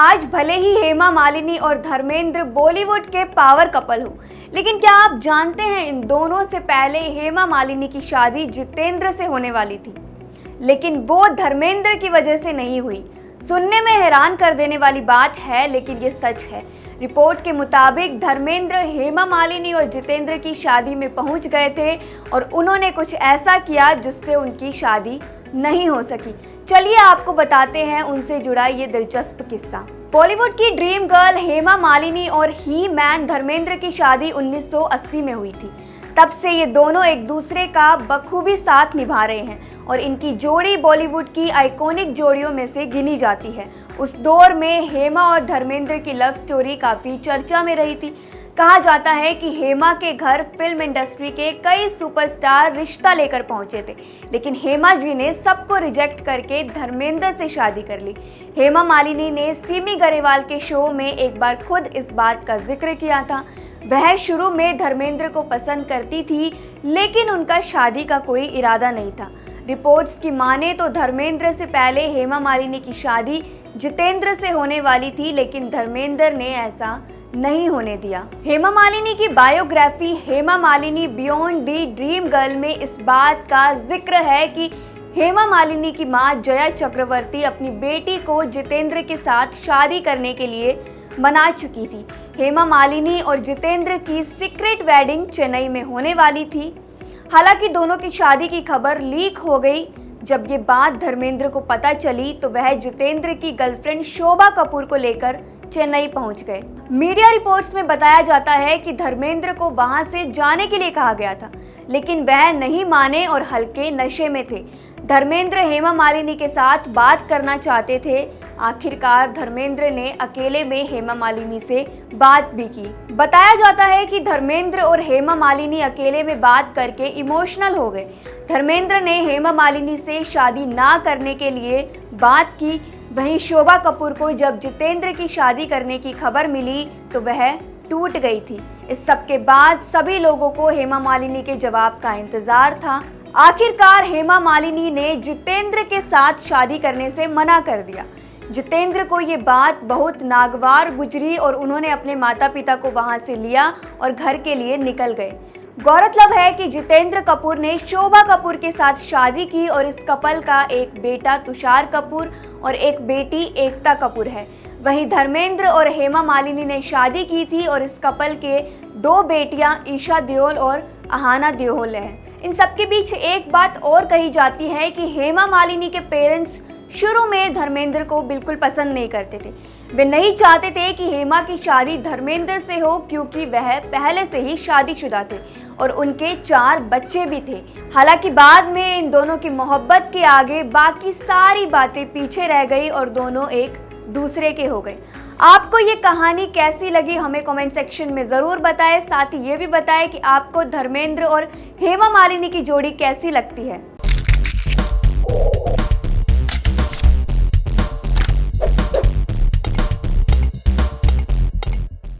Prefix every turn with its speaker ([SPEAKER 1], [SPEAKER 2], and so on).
[SPEAKER 1] आज भले ही हेमा मालिनी और धर्मेंद्र बॉलीवुड के पावर कपल हो, लेकिन क्या आप जानते हैं इन दोनों से पहले हेमा मालिनी की शादी जितेंद्र से होने वाली थी, लेकिन वो धर्मेंद्र की वजह से नहीं हुई। सुनने में हैरान कर देने वाली बात है, लेकिन ये सच है। रिपोर्ट के मुताबिक धर्मेंद्र हेमा मालिनी और जितेंद्र की शादी में पहुंच गए थे और उन्होंने कुछ ऐसा किया जिससे उनकी शादी नहीं हो सकी। चलिए आपको बताते हैं उनसे जुड़ा ये दिलचस्प किस्सा। बॉलीवुड की ड्रीम गर्ल हेमा मालिनी और ही मैन धर्मेंद्र की शादी 1980 में हुई थी। तब से ये दोनों एक दूसरे का बखूबी साथ निभा रहे हैं और इनकी जोड़ी बॉलीवुड की आइकॉनिक जोड़ियों में से गिनी जाती है। उस दौर में हेमा और धर्मेंद्र की लव स्टोरी काफ़ी चर्चा में रही थी। कहा जाता है कि हेमा के घर फिल्म इंडस्ट्री के कई सुपरस्टार रिश्ता लेकर पहुंचे थे, लेकिन हेमा जी ने सबको रिजेक्ट करके धर्मेंद्र से शादी कर ली। हेमा मालिनी ने सिमी गरेवाल के शो में एक बार खुद इस बात का जिक्र किया था। वह शुरू में धर्मेंद्र को पसंद करती थी, लेकिन उनका शादी का कोई इरादा नहीं था। रिपोर्ट्स की माने तो धर्मेंद्र से पहले हेमा मालिनी की शादी जितेंद्र से होने वाली थी, लेकिन धर्मेंद्र ने ऐसा नहीं होने दिया। हेमा मालिनी की biography Hema Malini beyond the dream girl में इस बात का जिक्र है कि हेमा मालिनी की मां जया चक्रवर्ती अपनी बेटी को जितेंद्र के साथ शादी करने के लिए मना चुकी थी। हेमा मालिनी और जितेंद्र की सीक्रेट वेडिंग चेन्नई में होने वाली थी। हालांकि दोनों की शादी की खबर लीक हो गई। जब ये बात धर्मेंद्र को पता चली तो वह जितेंद्र की गर्लफ्रेंड शोभा कपूर को लेकर चेन्नई पहुंच गए। मीडिया रिपोर्ट्स में बताया जाता है कि धर्मेंद्र को वहां से जाने के लिए कहा गया था, लेकिन वह नहीं माने और हल्के नशे में थे। धर्मेंद्र हेमा मालिनी के साथ बात करना चाहते थे। आखिरकार धर्मेंद्र ने अकेले में हेमा मालिनी से बात भी की। बताया जाता है कि धर्मेंद्र और हेमा मालिनी अकेले में बात करके इमोशनल हो गए। धर्मेंद्र ने हेमा मालिनी से शादी ना करने के लिए बात की। वहीं शोभा कपूर को जब जितेंद्र की शादी करने की खबर मिली तो वह टूट गई थी। इस सब के बाद सभी लोगों को हेमा मालिनी के जवाब का इंतजार था। आखिरकार हेमा मालिनी ने जितेंद्र के साथ शादी करने से मना कर दिया। जितेंद्र को ये बात बहुत नागवार गुजरी और उन्होंने अपने माता पिता को वहां से लिया और घर के लिए निकल गए। गौरतलब है कि जितेंद्र कपूर ने शोभा कपूर के साथ शादी की और इस कपल का एक बेटा तुषार कपूर और एक बेटी एकता कपूर है। वहीं धर्मेंद्र और हेमा मालिनी ने शादी की थी और इस कपल के 2 बेटियां ईशा देओल और आहाना देओल हैं। इन सबके बीच एक बात और कही जाती है कि हेमा मालिनी के पेरेंट्स शुरू में धर्मेंद्र को बिल्कुल पसंद नहीं करते थे। वे नहीं चाहते थे कि हेमा की शादी धर्मेंद्र से हो, क्योंकि वह पहले से ही शादीशुदा थे और उनके 4 बच्चे भी थे। हालांकि बाद में इन दोनों की मोहब्बत के आगे बाकी सारी बातें पीछे रह गई और दोनों एक दूसरे के हो गए। आपको ये कहानी कैसी लगी हमें कमेंट सेक्शन में ज़रूर बताएं। साथ ही ये भी बताएं कि आपको धर्मेंद्र और हेमा मालिनी की जोड़ी कैसी लगती है।